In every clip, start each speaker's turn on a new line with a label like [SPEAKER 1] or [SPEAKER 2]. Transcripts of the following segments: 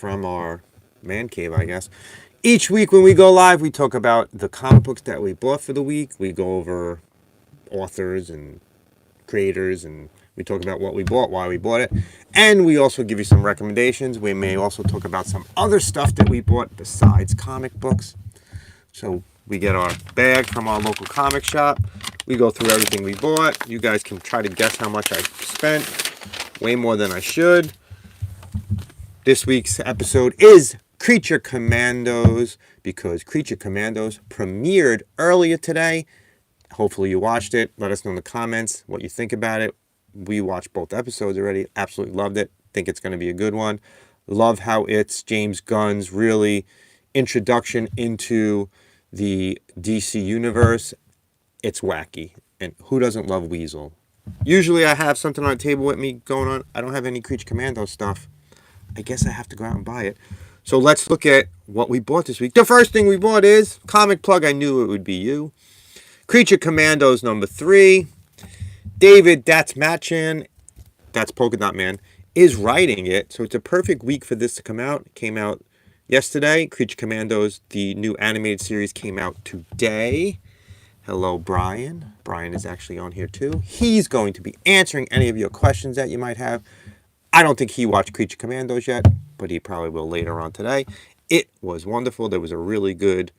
[SPEAKER 1] from our man cave, I guess. Each week when we go live, we talk about the comic books that we bought for the week. We go over authors and creators, and we talk about what we bought, why we bought it, and we also give you some recommendations. We may also talk about some other stuff that we bought besides comic books. So we get our bag from our local comic shop. We go through everything we bought. You guys can try to guess how much I spent. Way more than I should. This week's episode is Creature Commandos, because Creature Commandos premiered earlier today. Hopefully you watched it. Let us know in the comments what you think about it. We watched both episodes already. Absolutely loved it. Think it's going to be a good one. Love how it's James Gunn's really introduction into the DC universe. It's wacky. And who doesn't love Weasel? Usually I have something on the table with me going on. I don't have any Creature Commando stuff. I guess I have to go out and buy it. So let's look at what we bought this week. The first thing we bought is comic plug. I knew it would be you. Creature Commandos number 3. David That's Machin, that's Polka Dot Man, is writing it. So it's a perfect week for this to come out. It came out yesterday. Creature Commandos, the new animated series, came out today. Hello, Brian. Brian is actually on here too. He's going to be answering any of your questions that you might have. I don't think he watched Creature Commandos yet, but he probably will later on today. It was wonderful. There was a really good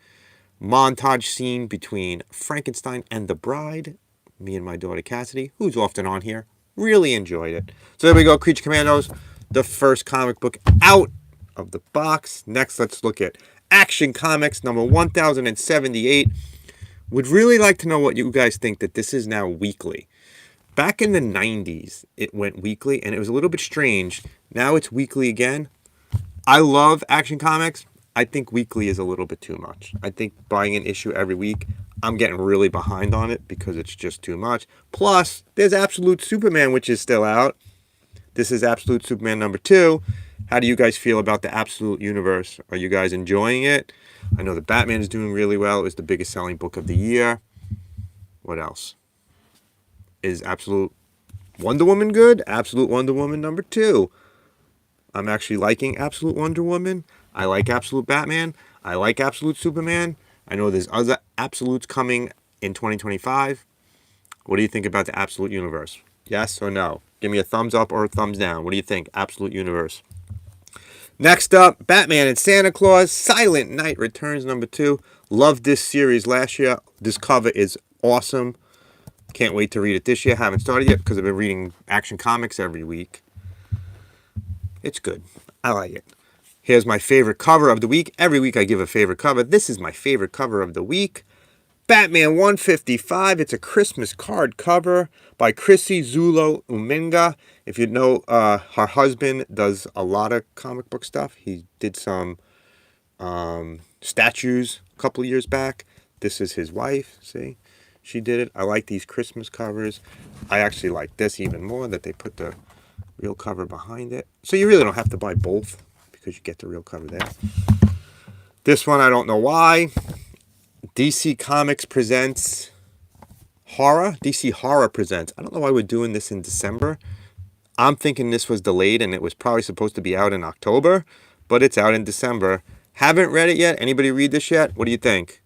[SPEAKER 1] montage scene between Frankenstein and the bride. Me and my daughter Cassidy, who's often on here, really enjoyed it. So there we go, Creature Commandos, the first comic book out of the box. Next, let's look at Action Comics number 1078. Would really like to know what you guys think that this is now weekly. Back in the 90s, it went weekly, and it was a little bit strange. Now it's weekly again. I love Action Comics. I think weekly is a little bit too much. I think buying an issue every week, I'm getting really behind on it because it's just too much. Plus, there's Absolute Superman, which is still out. This is Absolute Superman number 2. How do you guys feel about the Absolute Universe? Are you guys enjoying it? I know the Batman is doing really well. It was the biggest selling book of the year. What else? Is Absolute Wonder Woman good? Absolute Wonder Woman number 2. I'm actually liking Absolute Wonder Woman. I like Absolute Batman. I like Absolute Superman. I know there's other Absolutes coming in 2025. What do you think about the Absolute Universe? Yes or no? Give me a thumbs up or a thumbs down. What do you think? Absolute Universe. Next up, Batman and Santa Claus, Silent Night Returns number 2. Loved this series last year. This cover is awesome. Can't wait to read it this year. Haven't started yet because I've been reading Action Comics every week. It's good. I like it. Here's my favorite cover of the week. Every week I give a favorite cover. This is my favorite cover of the week. Batman 155. It's a Christmas card cover by Chrissy Zulo Uminga. If you know, her husband does a lot of comic book stuff. He did some statues a couple of years back. This is his wife. See? She did it. I like these Christmas covers. I actually like this even more, that they put the real cover behind it. So you really don't have to buy both because you get the real cover there. This one, I don't know why. DC Comics presents Horror. DC Horror presents. I don't know why we're doing this in December. I'm thinking this was delayed and it was probably supposed to be out in October, but it's out in December. Haven't read it yet. Anybody read this yet? What do you think?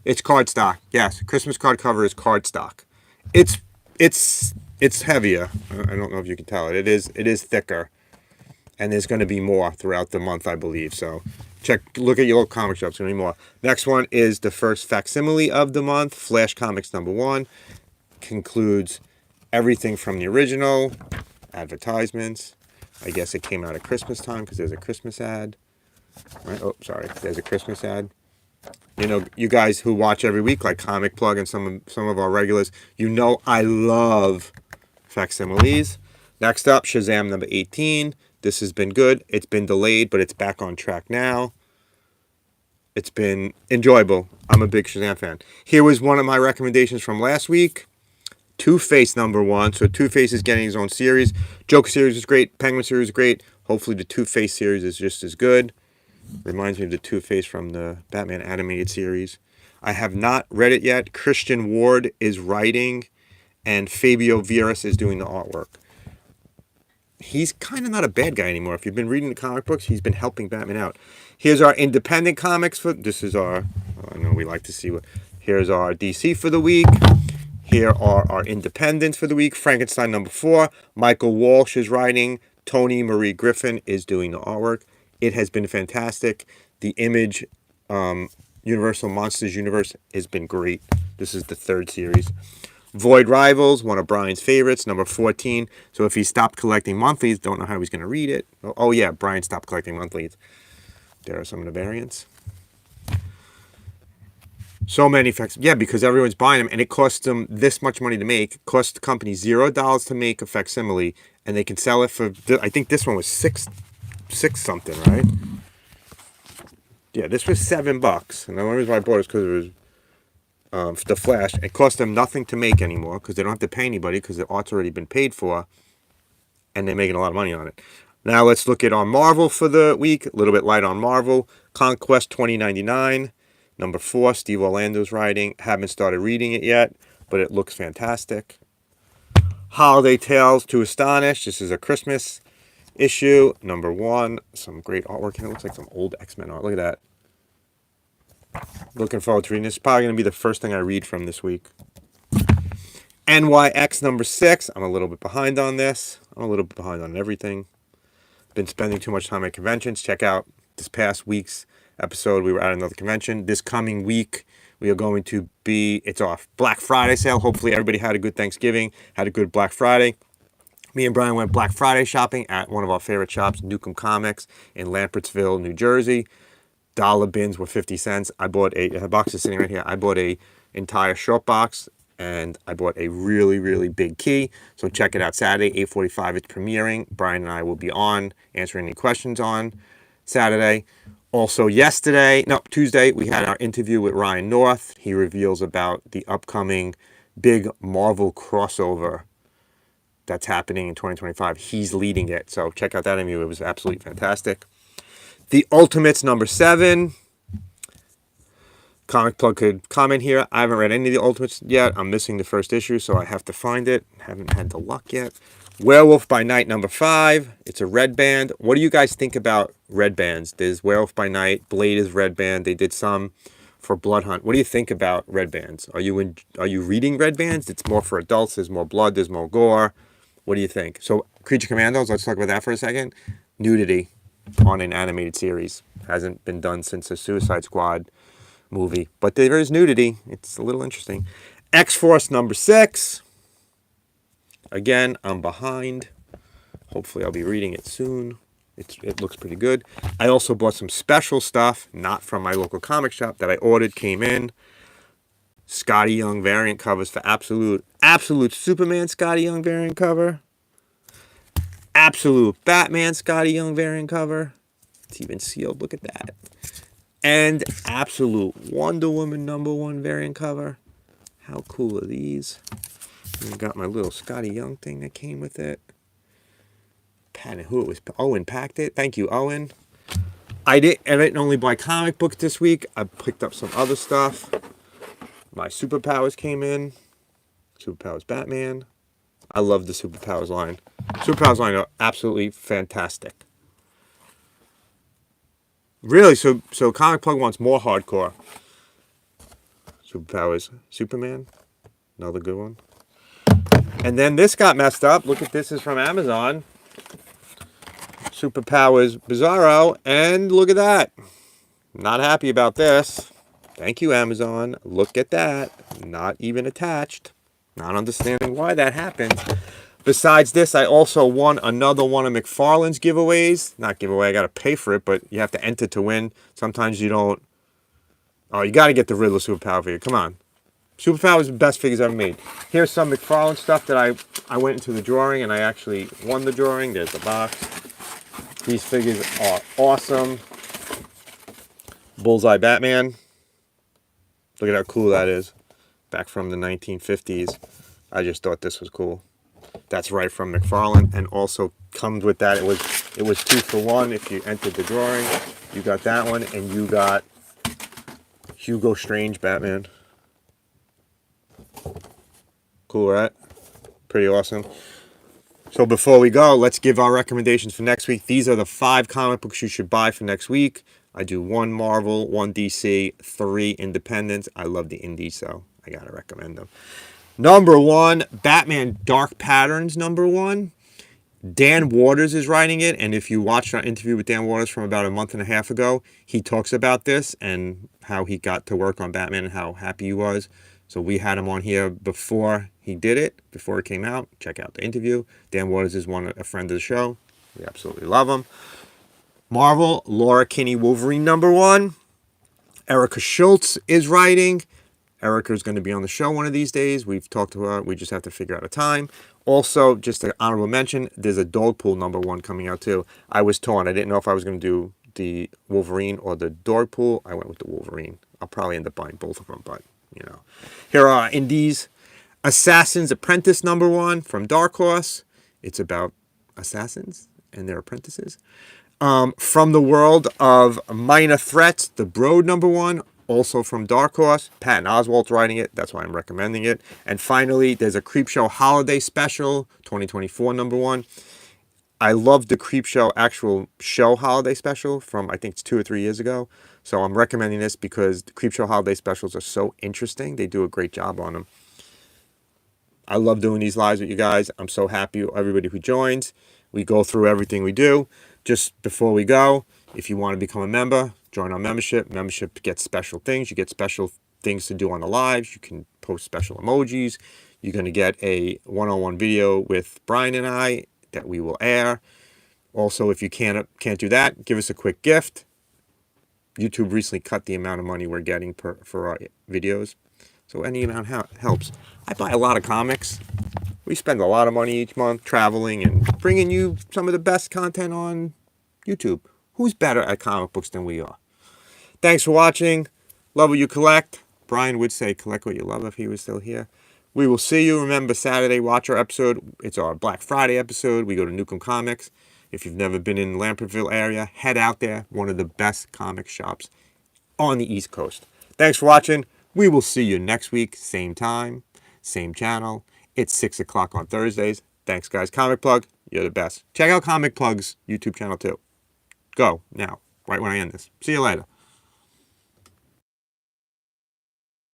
[SPEAKER 1] It's cardstock. Yes, Christmas card cover is cardstock. It's heavier. I don't know if you can tell it. It is thicker. And there's going to be more throughout the month, I believe. So look at your local comic shop. There's going to be more. Next one is the first facsimile of the month. Flash Comics number 1. Concludes everything from the original. Advertisements. I guess it came out at Christmas time because there's a Christmas ad. Right? Oh, sorry. There's a Christmas ad. You know, you guys who watch every week, like Comic Plug and some of our regulars, you know I love facsimiles. Next up, Shazam number 18. This has been good. It's been delayed, but it's back on track now. It's been enjoyable. I'm a big Shazam fan. Here was one of my recommendations from last week. Two-Face number 1. So Two-Face is getting his own series. Joker series is great. Penguin series is great. Hopefully the Two-Face series is just as good. Reminds me of the Two-Face from the Batman animated series. I have not read it yet. Christian Ward is writing, and Fabio Vieras is doing the artwork. he's kind of not a bad guy anymore. If you've been reading the comic books, he's been helping Batman out. Here's our independent comics for this is our. I know we like to see what. Here's our DC for the week. Here are our independents for the week. Frankenstein #4. Michael Walsh is writing. Tony Marie Griffin is doing the artwork. It has been fantastic. The Image Universal Monsters Universe has been great. This is the 3rd series. Void Rivals, one of Brian's favorites, #14. So if he stopped collecting monthlies, don't know how he's going to read it. Oh yeah, Brian stopped collecting monthlies. There are some of the variants. So many facts. Yeah, because everyone's buying them, and it costs them this much money to make. It costs the company $0 to make a facsimile, and they can sell it for. I think this one was six something, right? Yeah, this was $7, and the only reason why I bought it is because it was the Flash. It cost them nothing to make anymore because they don't have to pay anybody because the art's already been paid for, and they're making a lot of money on it. Now let's look at our Marvel for the week. A little bit light on Marvel. Conquest 2099. #4, Steve Orlando's writing. Haven't started reading it yet, but it looks fantastic. Holiday Tales to Astonish. This is a Christmas issue. #1. Some great artwork. It looks like some old X-Men art. Look at that. Looking forward to reading this. It's probably going to be the first thing I read from this week. NYX #6. I'm a little bit behind on this. I'm a little bit behind on everything. Been spending too much time at conventions. Check out this past week's episode. We were at another convention. This coming week, we are going to be, it's our Black Friday sale. Hopefully everybody had a good Thanksgiving, had a good Black Friday. Me and Brian went Black Friday shopping at one of our favorite shops, JHU Comics in Lambertsville, New Jersey. Dollar bins were 50 cents. I bought a box is sitting right here. I bought a entire short box, and I bought a really, really big key. So check it out Saturday, 8:45. It's premiering. Brian and I will be on answering any questions on Saturday. Also Tuesday, we had our interview with Ryan North. He reveals about the upcoming big Marvel crossover that's happening in 2025. He's leading it. So check out that interview. It was absolutely fantastic. The Ultimates #7. Comic Plug could comment here. I haven't read any of the Ultimates yet. I'm missing the first issue, so I have to find it. Haven't had the luck yet. Werewolf by Night #5. It's a red band. What do you guys think about red bands? There's Werewolf by Night. Blade is red band. They did some for Blood Hunt. What do you think about red bands? Are you reading red bands? It's more for adults. There's more blood. There's more gore. What do you think? So Creature Commandos. Let's talk about that for a second. Nudity on an animated series hasn't been done since the Suicide Squad movie, but there is nudity. It's a little interesting. X-Force #6. Again, I'm behind. Hopefully I'll be reading it soon. It looks pretty good. I also bought some special stuff, not from my local comic shop, that I ordered, came in. Scotty Young variant covers for Absolute Superman Scotty Young variant cover. Absolute Batman Scotty Young variant cover. It's even sealed. Look at that. And Absolute Wonder Woman #1 variant cover. How cool are these? I got my little Scotty Young thing that came with it. Owen packed it. Thank you, Owen. I didn't only buy comic books this week. I picked up some other stuff. My Superpowers came in. Superpowers Batman. I love the Superpowers line. Superpowers line are absolutely fantastic. Really, so Comic Plug wants more hardcore. Superpowers Superman. Another good one. And then this got messed up. Look at this. Is from Amazon. Superpowers Bizarro. And look at that. Not happy about this. Thank you, Amazon. Look at that. Not even attached. Not understanding why that happened. Besides this, I also won another one of McFarlane's giveaways. Not giveaway, I got to pay for it, but you have to enter to win. Sometimes you don't. Oh, you got to get the Riddler Superpower figure. Come on. Superpower is the best figures ever made. Here's some McFarlane stuff that I went into the drawing, and I actually won the drawing. There's the box. These figures are awesome. Bullseye Batman. Look at how cool that is. Back from the 1950s. I just thought this was cool. That's right from McFarlane, and also comes with that. It was 2 for 1 if you entered the drawing. You got that one, and you got Hugo Strange Batman. Cool, right? Pretty awesome. So before we go, let's give our recommendations for next week. These are the 5 comic books you should buy for next week. I do 1 Marvel, 1 DC, 3 Independents. I love the indies, so I gotta recommend them. Number 1, Batman Dark Patterns, number 1. Dan Waters is writing it, and if you watched our interview with Dan Waters from about a month and a half ago, he talks about this and how he got to work on Batman and how happy he was. So we had him on here before he did it, before it came out. Check out the interview. Dan Waters is a friend of the show. We absolutely love him. Marvel, Laura Kinney Wolverine number 1. Erica Schultz is writing. Erica's going to be on the show one of these days. We've talked to her. We just have to figure out a time. Also, just an honorable mention, there's a Dogpool number 1 coming out too. I was torn. I didn't know if I was going to do the Wolverine or the Dogpool. I went with the Wolverine. I'll probably end up buying both of them, but, you know. Here are indies. Assassin's Apprentice number 1 from Dark Horse. It's about assassins and their apprentices. From the world of Minor Threats, The Brood number 1. Also from Dark Horse. Patton Oswalt's writing it. That's why I'm recommending it. And finally, there's a Creepshow Holiday Special, 2024 number 1. I love the Creepshow actual show Holiday Special from, I think it's 2 or 3 years ago. So I'm recommending this because the Creepshow Holiday Specials are so interesting. They do a great job on them. I love doing these lives with you guys. I'm so happy with everybody who joins. We go through everything we do. Just before we go, if you want to become a member, join our membership. Membership gets special things. You get special things to do on the lives. You can post special emojis. You're going to get a one-on-one video with Brian and I that we will air. Also, if you can't do that, give us a quick gift. YouTube recently cut the amount of money we're getting for our videos. So any amount helps. I buy a lot of comics. We spend a lot of money each month traveling and bringing you some of the best content on YouTube. Who's better at comic books than we are? Thanks for watching. Love what you collect. Brian would say collect what you love if he was still here. We will see you. Remember, Saturday, watch our episode. It's our Black Friday episode. We go to Newcomb Comics. If you've never been in the Lampertville area, head out there. One of the best comic shops on the East Coast. Thanks for watching. We will see you next week. Same time, same channel. It's 6 o'clock on Thursdays. Thanks, guys. Comic Plug, you're the best. Check out Comic Plug's YouTube channel, too. Go now, right when I end this. See you later.